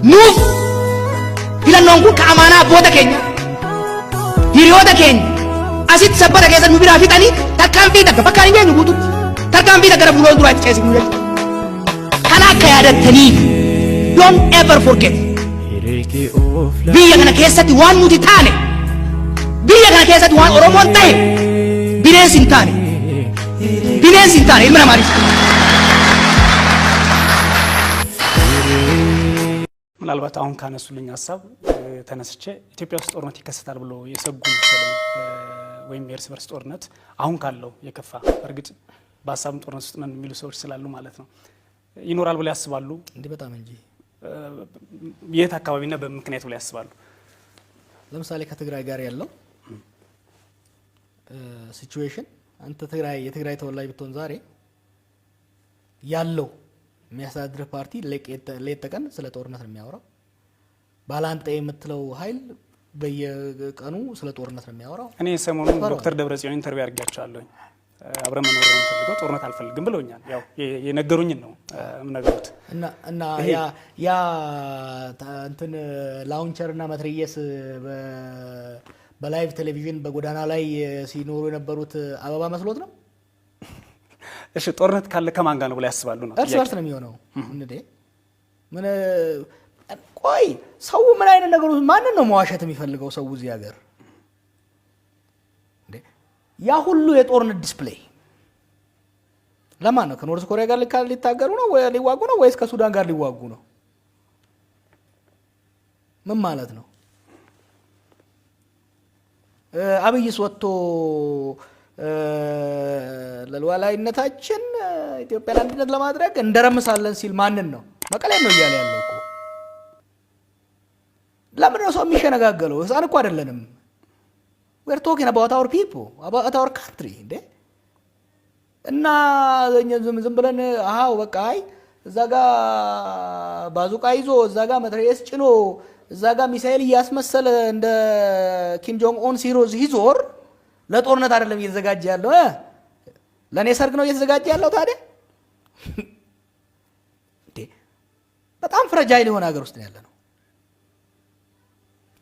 nuuf filannoon kun ka amaanaa abboota keenya hiriyoota keenya asitti sabbata keessa nu biraa fixanii tarkaanfii takka bakka hin geenyu guututti tarkaanfii takka gara fuuldura duraatti ceesifnu jechuudha. Kana akka yaadattaniif don't ever forget biyya kana keessatti waan nuti taane biyya kana keessatti waan Oromoon ta'e bineensi hin taane ilma namaatiif. ምናልባት አሁን ካነሱልኝ ሐሳብ ተነስቼ ኢትዮጵያ ውስጥ ጦርነት ይከሰታል ብሎ የሰጉ ወይም የእርስ በርስ ጦርነት አሁን ካለው የከፋ እርግጥ በሐሳብም ጦርነት ውስጥ ነን የሚሉ ሰዎች ስላሉ ማለት ነው ይኖራል ብለው ያስባሉ እንዴ? በጣም እንጂ የት አካባቢና በምክንያት ብለው ያስባሉ? ለምሳሌ ከትግራይ ጋር ያለው ሲቹዌሽን አንተ የትግራይ ተወላጅ ብትሆን ዛሬ ያለው የሚያስተዳድር ፓርቲ ሌት ተቀን ስለ ጦርነት ነው የሚያወራው። ባላንጣ የምትለው ኃይል በየቀኑ ስለ ጦርነት ነው የሚያወራው። እኔ ሰሞኑን ዶክተር ደብረጽዮን ኢንተርቪው አድርጋቸዋለሁ። አብረን መኖር ነው ፈልገው ጦርነት አልፈልግም ብለውኛል። ያው የነገሩኝን ነው ምነገሩት እና ያ እንትን ላውንቸርና መትረየስ በላይቭ ቴሌቪዥን በጎዳና ላይ ሲኖሩ የነበሩት አበባ መስሎት ነው። እሺ ጦርነት ካለ ከማን ጋር ነው ብለው ያስባሉ ነው? እርስ በርስ ነው የሚሆነው እንዴ? ምን ቆይ ሰው ምን አይነት ነገሮች ማንን ነው መዋሸት የሚፈልገው ሰው እዚህ ሀገር እንዴ? ያ ሁሉ የጦርነት ዲስፕሌይ ለማን ነው? ከኖርዝ ኮሪያ ጋር ሊታገሩ ነው ወይ ሊዋጉ ነው ወይስ ከሱዳን ጋር ሊዋጉ ነው? ምን ማለት ነው? አብይስ ወጥቶ ለሉዓላዊነታችን ኢትዮጵያን አንድነት ለማድረግ እንደረምሳለን ሲል ማንን ነው? መቀሌ ነው እያለ ያለው እኮ። ለምን ነው ሰው የሚሸነጋገለው? ህፃን እኮ አይደለንም። we're talking about our people, about our country እንዴ? እና ዝም ብለን አሃው በቃ አይ እዛ ጋር ባዙቃ ይዞ እዛ ጋር መትረየስ ጭኖ እዛ ጋር ሚሳኤል እያስመሰለ እንደ ኪም ጆንግ ኦን ሲሮዝ ሂዞር ለጦርነት አይደለም እየተዘጋጀ ያለው ለኔ ሰርግ ነው እየተዘጋጀ ያለው ታዲያ እንዴ? በጣም ፍራጃይል የሆነ ሀገር ውስጥ ነው ያለነው።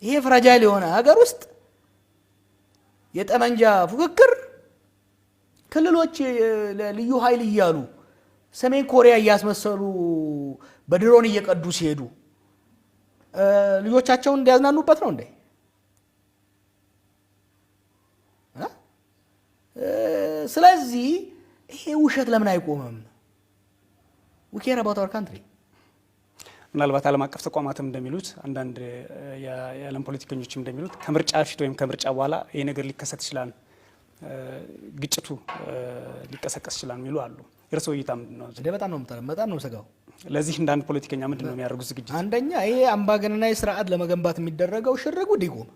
ይሄ ፍራጃይል የሆነ ሀገር ውስጥ የጠመንጃ ፉክክር ክልሎች ልዩ ኃይል እያሉ ሰሜን ኮሪያ እያስመሰሉ በድሮን እየቀዱ ሲሄዱ ልጆቻቸውን እንዲያዝናኑበት ነው እንዴ? ስለዚህ ይሄ ውሸት ለምን አይቆምም? we care about our country። ምናልባት ዓለም አቀፍ ተቋማትም እንደሚሉት አንዳንድ የዓለም ፖለቲከኞችም እንደሚሉት ከምርጫ ፊት ወይም ከምርጫ በኋላ ይሄ ነገር ሊከሰት ይችላል፣ ግጭቱ ሊቀሰቀስ ይችላል የሚሉ አሉ። የእርስዎ እይታ ምንድን ነው? በጣም ነው ሰጋው። ለዚህ እንደ አንድ ፖለቲከኛ ምንድን ነው የሚያደርጉት ዝግጅት? አንደኛ ይሄ አምባገነናዊ ስርዓት ለመገንባት የሚደረገው ሽርጉድ ይቆም።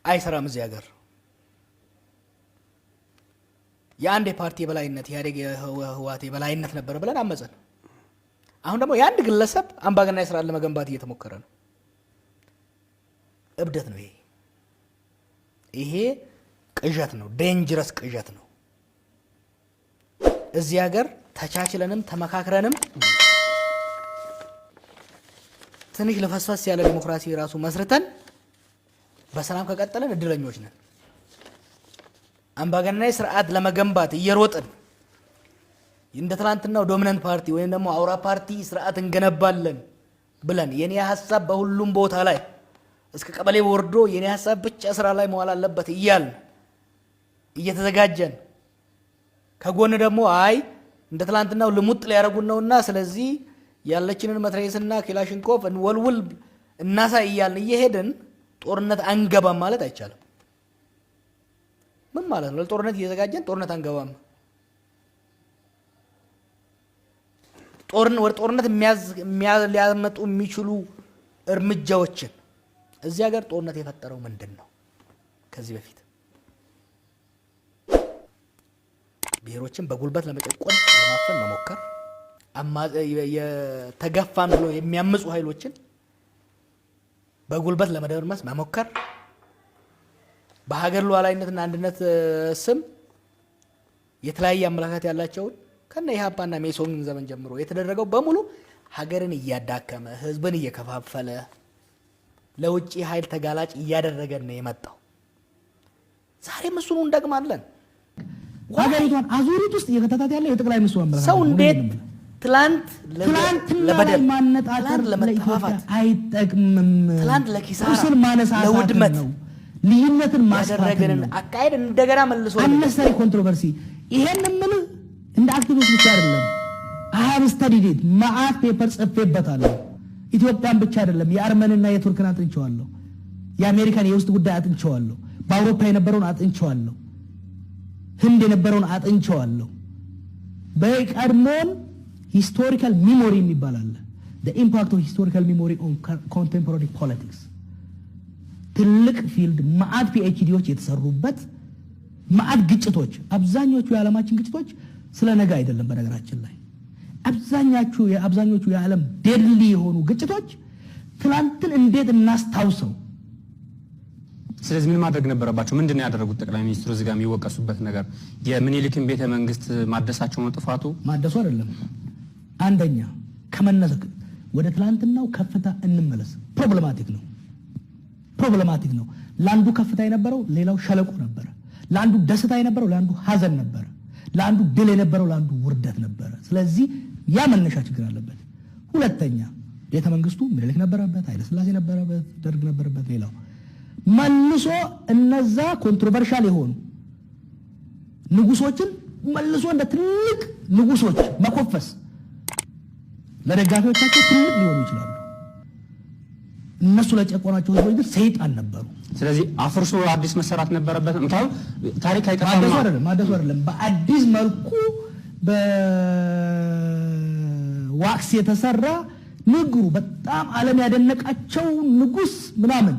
አይሰራም እዚህ ሀገር። የአንድ ፓርቲ የበላይነት ኢህአዴግ የህወሓት የበላይነት ነበር ብለን አመፀን። አሁን ደግሞ የአንድ ግለሰብ አምባገነናዊ ስርዓት ለመገንባት እየተሞከረ ነው። እብደት ነው ይሄ ቅዠት ነው፣ ዴንጀረስ ቅዠት ነው። እዚህ ሀገር ተቻችለንም ተመካክረንም ትንሽ ለፈስፈስ ያለ ዲሞክራሲ ራሱ መስርተን በሰላም ከቀጠለን እድለኞች ነን። አምባገነናዊ ስርዓት ለመገንባት እየሮጥን እንደ ትላንትናው ዶሚናንት ፓርቲ ወይም ደግሞ አውራ ፓርቲ ስርዓት እንገነባለን ብለን የኔ ሐሳብ በሁሉም ቦታ ላይ እስከ ቀበሌ ወርዶ የኔ ሐሳብ ብቻ ስራ ላይ መዋል አለበት እያልን እየተዘጋጀን ከጎን ደግሞ አይ እንደ ትላንትናው ልሙጥ ሊያረጉን ነውና ስለዚህ ያለችንን መትረየስና ክላሽንኮቭ እንወልውል እናሳይ እያልን እየሄድን ጦርነት አንገባም ማለት አይቻልም። ምን ማለት ነው? ለጦርነት እየተዘጋጀን ጦርነት አንገባም። ጦርነት ሊያመጡ የሚችሉ እርምጃዎችን እዚህ ሀገር ጦርነት የፈጠረው ምንድን ነው? ከዚህ በፊት ብሔሮችን በጉልበት ለመጨቆን ለማፈን መሞከር፣ የተገፋን ብሎ የሚያምፁ ኃይሎችን በጉልበት ለመደርመስ መሞከር፣ በሀገር ሉዓላዊነትና አንድነት ስም የተለያየ አመለካከት ያላቸውን ከነ ኢህአፓና ሜሶን ዘመን ጀምሮ የተደረገው በሙሉ ሀገርን እያዳከመ ህዝብን እየከፋፈለ ለውጪ ኃይል ተጋላጭ እያደረገን ነው የመጣው። ዛሬም እሱን እንደግማለን። ሀገሪቷን አዙሪት ውስጥ እየከተታት ያለው የጠቅላይ ሚኒስትሩ አመራር ሰው እንዴት ትላንት ለበደል ማነጣጠር ለኢትዮጵያ አይጠቅምም። ትላንት ለኪሳራ ቁስል ማነሳሳት ለውድመት ነው፣ ልዩነትን ማስፋት ነው፣ አካሄድ እንደገና መልሶ አነሰሪ ኮንትሮቨርሲ። ይሄን ምን እንደ አክቲቪስት ብቻ አይደለም አሃብ ስታዲድ ማአት ፔፐር ጽፌበታለሁ። ኢትዮጵያን ብቻ አይደለም የአርመንና የቱርክን አጥንቸዋለሁ፣ የአሜሪካን የውስጥ ጉዳይ አጥንቸዋለሁ፣ በአውሮፓ የነበረውን አጥንቸዋለሁ፣ ህንድ የነበረውን አጥንቸዋለሁ። በቀድሞን ሂስቶሪካል ሚሞሪ የሚባል አለ። the impact of historical memory on contemporary politics ትልቅ ፊልድ ማአት ፒኤችዲዎች የተሰሩበት ማአት ግጭቶች፣ አብዛኞቹ የዓለማችን ግጭቶች ስለ ነገ አይደለም። በነገራችን ላይ አብዛኞቹ የዓለም ዴድሊ የሆኑ ግጭቶች ትላንትን እንዴት እናስታውሰው። ስለዚህ ምን ማድረግ ነበረባቸው? ምንድነው ያደረጉት? ጠቅላይ ሚኒስትሩ እዚህ ጋር የሚወቀሱበት ነገር የምኒልክን ቤተ መንግስት ማደሳቸው ነው ጥፋቱ? ማደሱ አይደለም። አንደኛ ከመነዘክ ወደ ትላንትናው ከፍታ እንመለስ። ፕሮብሌማቲክ ነው። ለአንዱ ከፍታ የነበረው ሌላው ሸለቆ ነበር። ለአንዱ ደስታ የነበረው ለአንዱ ሀዘን ነበር። ለአንዱ ድል የነበረው ለአንዱ ውርደት ነበር። ስለዚህ ያ መነሻ ችግር አለበት። ሁለተኛ ቤተ መንግስቱ ምኒልክ ነበረበት፣ ኃይለ ሥላሴ ነበረበት፣ ደርግ ነበረበት። ሌላው መልሶ እነዛ ኮንትሮቨርሻል የሆኑ ንጉሶችን መልሶ እንደ ትልቅ ንጉሶች መኮፈስ ለደጋፊዎቻቸው ትልቅ ሊሆኑ ይችላሉ። እነሱ ለጨቆናቸው ህዝቦች ግን ሰይጣን ነበሩ። ስለዚህ አፍርሶ አዲስ መሰራት ነበረበት። እንታው ታሪክ አይጠፋም። ማደሱ አይደለም በአዲስ መልኩ በዋክስ የተሰራ ንግሩ በጣም ዓለም ያደነቃቸው ንጉስ ምናምን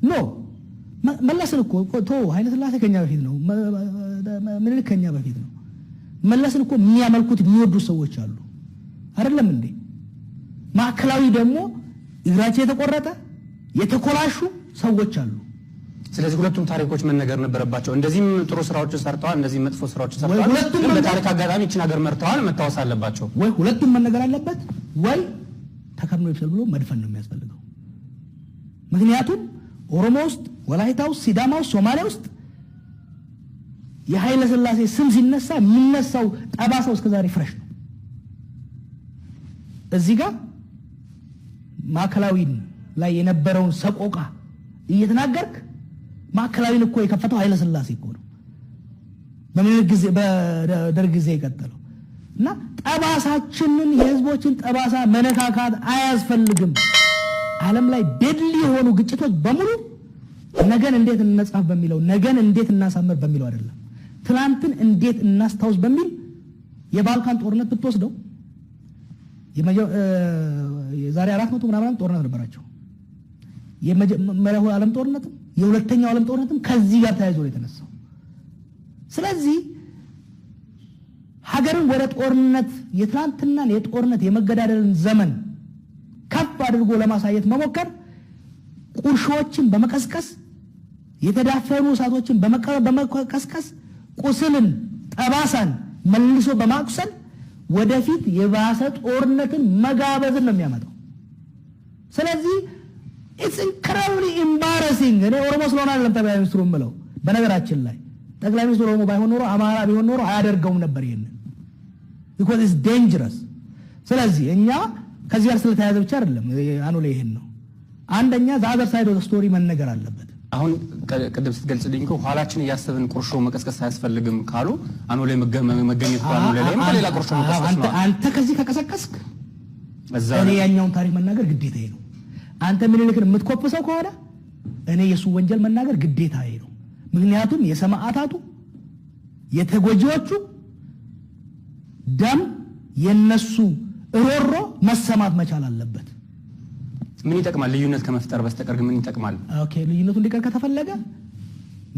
ኖ መለስን እኮ ኃይለ ሥላሴ ከኛ በፊት ነው። ምኒልክ ከኛ በፊት ነው። መለስን እኮ የሚያመልኩት የሚወዱ ሰዎች አሉ አይደለም እንዴ? ማዕከላዊ ደግሞ እግራቸው የተቆረጠ የተኮላሹ ሰዎች አሉ። ስለዚህ ሁለቱም ታሪኮች መነገር ነበረባቸው። እንደዚህም ጥሩ ስራዎችን ሰርተዋል፣ እንደዚህም መጥፎ ስራዎችን ሰርተዋል። ግን በታሪክ አጋጣሚ እቺን ሀገር መርተዋል፣ መታወስ አለባቸው። ወይ ሁለቱም መነገር አለበት ወይ ተከርኖ ይፈል ብሎ መድፈን ነው የሚያስፈልገው። ምክንያቱም ኦሮሞ ውስጥ፣ ወላይታ ውስጥ፣ ሲዳማ ውስጥ፣ ሶማሊያ ውስጥ የኃይለ ሥላሴ ስም ሲነሳ የሚነሳው ጠባሳው እስከዛሬ ፍረሽ ነው። እዚህ ጋር ማዕከላዊን ላይ የነበረውን ሰቆቃ እየተናገርክ ማዕከላዊን እኮ የከፈተው ኃይለ ሥላሴ እኮ ነው። በምኒልክ ጊዜ በደርግ ጊዜ የቀጠለው እና ጠባሳችንን የህዝቦችን ጠባሳ መነካካት አያስፈልግም። ዓለም ላይ ዴድሊ የሆኑ ግጭቶች በሙሉ ነገን እንዴት እንጻፍ በሚለው ነገን እንዴት እናሳምር በሚለው አይደለም፣ ትላንትን እንዴት እናስታውስ በሚል የባልካን ጦርነት ብትወስደው የዛሬ 400 ምናምን ጦርነት ነበራቸው። የመጀመሪያው ዓለም ጦርነትም የሁለተኛው ዓለም ጦርነትም ከዚህ ጋር ተያይዞ ነው የተነሳው። ስለዚህ ሀገርን ወደ ጦርነት የትላንትናን የጦርነት የመገዳደልን ዘመን ከፍ አድርጎ ለማሳየት መሞከር ቁርሾችን በመቀስቀስ የተዳፈኑ እሳቶችን በመቀስቀስ ቁስልን ጠባሳን መልሶ በማቁሰል ወደፊት የባሰ ጦርነትን መጋበዝን ነው የሚያመጣው። ስለዚህ it's incredibly embarrassing። እኔ ኦሮሞ ስለሆነ አይደለም ጠቅላይ ሚኒስትሩ የምለው። በነገራችን ላይ ጠቅላይ ሚኒስትሩ ኦሮሞ ባይሆን ኖሮ አማራ ቢሆን ኖሮ አያደርገውም ነበር ይሄንን because it's dangerous። ስለዚህ እኛ ከዚህ ጋር ስለተያያዘ ብቻ አይደለም አኖሌ ይሄን ነው። አንደኛ the other side of the story መነገር አለበት። አሁን ቅድም ስትገልጽልኝ እኮ ኋላችን እያሰብን ቁርሾ መቀስቀስ አያስፈልግም ካሉ አኖሌ መገኘት ካሉ ለሌላ ሌላ ቁርሾ መቀስቀስ ነው። አንተ ከዚህ ከቀሰቀስክ እኔ ያኛውን ታሪክ መናገር ግዴታዬ ነው። አንተ ምኒልክን የምትኮፍሰው ከሆነ እኔ የሱ ወንጀል መናገር ግዴታዬ ነው። ምክንያቱም የሰማዕታቱ የተጎጂዎቹ ደም የነሱ ሮሮ መሰማት መቻል አለበት። ምን ይጠቅማል? ልዩነት ከመፍጠር በስተቀር ምን ይጠቅማል? ኦኬ ልዩነቱ እንዲቀር ከተፈለገ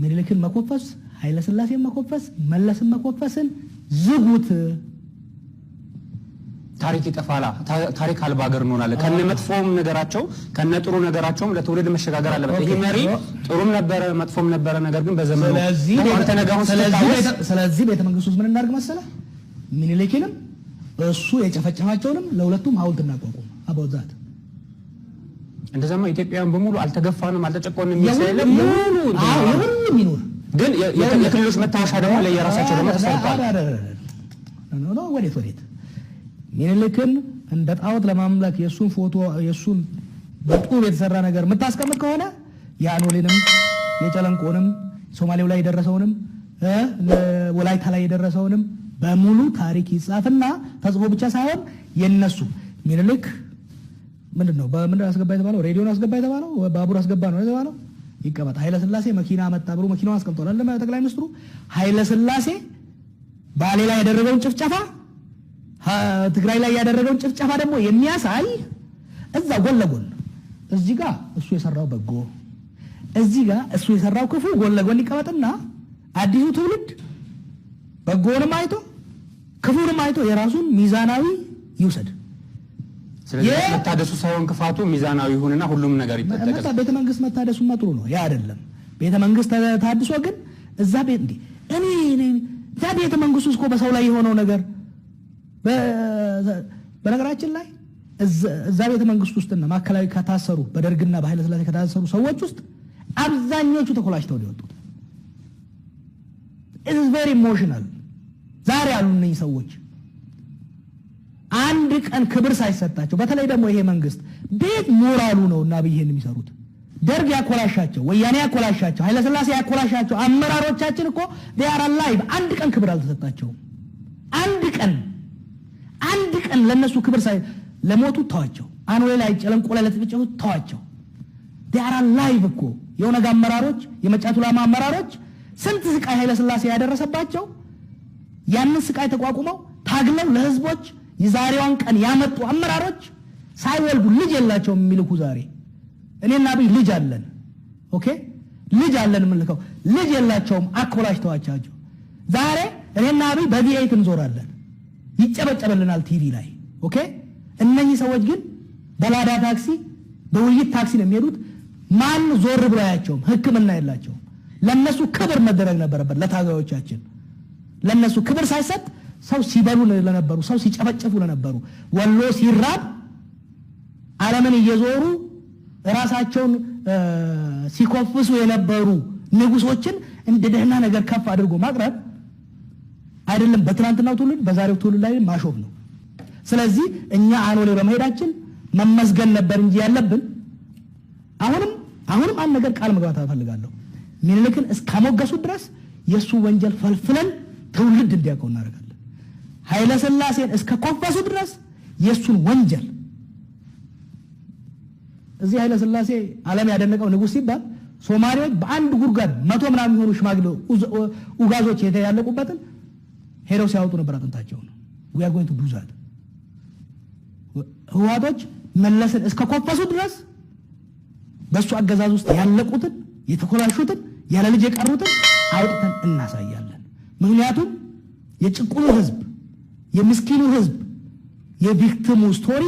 ምኒልክን መኮፈስ፣ ኃይለ ሥላሴን መኮፈስ፣ መለስን መኮፈስን ዝጉት። ታሪክ ይጠፋላ። ታሪክ አልባ ሀገር እንሆናለን። ከነ መጥፎም ነገራቸው ከነ ጥሩ ነገራቸውም ለትውልድ መሸጋገር አለበት። ይሄ መሪ ጥሩም ነበረ መጥፎም ነበረ፣ ነገር ግን በዘመኑ ስለዚህ ቤተ መንግስት ውስጥ ምን እናድርግ መሰለህ? ምኒልክንም እሱ የጨፈጨፋቸውንም ለሁለቱም ሐውልት እናቋቁም። about that? እንደዛማ ኢትዮጵያውያን በሙሉ አልተገፋንም አልተጨቆንም የሚሰለ ሙሉ ሁሉም ይኖር ግን የክልሎች መታወሻ ደግሞ ለየራሳቸው ደግሞ ተሰርቷል። ኖ ወዴት ምኒልክን እንደ ጣዖት ለማምለክ የሱን ፎቶ የሱን በጡብ የተሰራ ነገር የምታስቀምጥ ከሆነ የአኖሌንም የጨለንቆንም ሶማሌው ላይ የደረሰውንም ወላይታ ላይ የደረሰውንም በሙሉ ታሪክ ይጻፍና ተጽፎ ብቻ ሳይሆን የነሱ ምኒልክ ምንድነው በምን አስገባ የተባለው ሬዲዮን አስገባ የተባለው ባቡር አስገባ ነው የተባለው ይቀመጥ ኃይለ ሥላሴ መኪና መጣ ብሎ መኪናውን አስቀምጧል አይደል ጠቅላይ ሚኒስትሩ ኃይለ ሥላሴ ባሌ ላይ ያደረገውን ጭፍጨፋ ትግራይ ላይ ያደረገውን ጭፍጨፋ ደግሞ የሚያሳይ እዛ ጎን ለጎን እዚህ ጋር እሱ የሰራው በጎ እዚህ ጋር እሱ የሰራው ክፉ ጎን ለጎን ይቀመጥና አዲሱ ትውልድ በጎንም አይቶ ክፉንም አይቶ የራሱን ሚዛናዊ ይውሰድ። ስለዚህ መታደሱ ሳይሆን ክፋቱ ሚዛናዊ ይሁንና ሁሉም ነገር ይተጠቀስ። ቤተ መንግስት መታደሱ ጥሩ ነው ያ አይደለም። ቤተ መንግስት ታድሶ ግን እዛ ቤት እንዴ እኔ ያ ቤተ መንግስቱ እኮ በሰው ላይ የሆነው ነገር በነገራችን ላይ እዛ ቤተ መንግስት ውስጥና ማከላዊ ከታሰሩ በደርግና በኃይለ ሥላሴ ከታሰሩ ሰዎች ውስጥ አብዛኞቹ ተኮላሽተው ነው። it is very emotional ዛሬ ያሉ እነዚህ ሰዎች አንድ ቀን ክብር ሳይሰጣቸው በተለይ ደግሞ ይሄ መንግስት ቤት ሞራሉ ነውና በይሄን የሚሰሩት ደርግ ያኮላሻቸው ወያኔ ያኮላሻቸው ኃይለ ሥላሴ ያኮላሻቸው አመራሮቻችን እኮ they are alive አንድ ቀን ክብር አልተሰጣቸው አንድ ቀን ለነሱ ክብር ሳይ ለሞቱ ተዋቸው አንወ ላይ ጨለንቆ ላይ ለተጨጨው ተዋቸው they are alive እኮ የኦነግ አመራሮች የመጫቱ ላማ አመራሮች ስንት ስቃይ ኃይለ ሥላሴ ያደረሰባቸው ያንን ስቃይ ተቋቁመው ታግለው ለህዝቦች የዛሬዋን ቀን ያመጡ አመራሮች ሳይወልዱ ልጅ የላቸውም የሚልኩ ዛሬ እኔና አብይ ልጅ አለን ኦኬ ልጅ አለን ምንልከው ልጅ የላቸውም አኮላሽተዋቸው ዛሬ እኔና አብይ በቪኤት እንዞራለን ይጨበጨበልናል ቲቪ ላይ ኦኬ እነኚህ ሰዎች ግን በላዳ ታክሲ በውይይት ታክሲ ነው የሚሄዱት ማን ዞር ብሎ ያያቸውም ህክምና የላቸውም ለነሱ ክብር መደረግ ነበረበት ለታጋዮቻችን ለነሱ ክብር ሳይሰጥ ሰው ሲበሉ ለነበሩ ሰው ሲጨፈጨፉ ለነበሩ ወሎ ሲራብ ዓለምን እየዞሩ ራሳቸውን ሲኮፍሱ የነበሩ ንጉሶችን እንደ ደህና ነገር ከፍ አድርጎ ማቅረብ አይደለም በትናንትናው ትውልድ በዛሬው ትውልድ ላይ ማሾፍ ነው። ስለዚህ እኛ አኖሌ በመሄዳችን መመስገን ነበር እንጂ ያለብን አሁንም አንድ ነገር ቃል መግባት እፈልጋለሁ ምኒልክን እስከሞገሱ ድረስ የሱ ወንጀል ፈልፍለን ትውልድ እንዲያውቀው እናደርጋለን። ኃይለ ሥላሴን እስከኮፈሱ ድረስ የሱን ወንጀል እዚህ ኃይለ ሥላሴ ዓለም ያደነቀው ንጉስ ሲባል ሶማሌዎች በአንድ ጉርጓድ 100 ምናምን የሚሆኑ ሽማግሌ ኡጋዞች ያለቁበትን ሄደው ሲያወጡ ነበር አጥንታቸው ነው we are going to do that ህዋቶች መለስን እስከኮፈሱ ድረስ በሱ አገዛዝ ውስጥ ያለቁትን የተኮላሹትን ያለ ልጅ የቀሩትን አውጥተን እናሳያለን። ምክንያቱም የጭቁኑ ህዝብ የምስኪኑ ህዝብ የቪክቲሙ ስቶሪ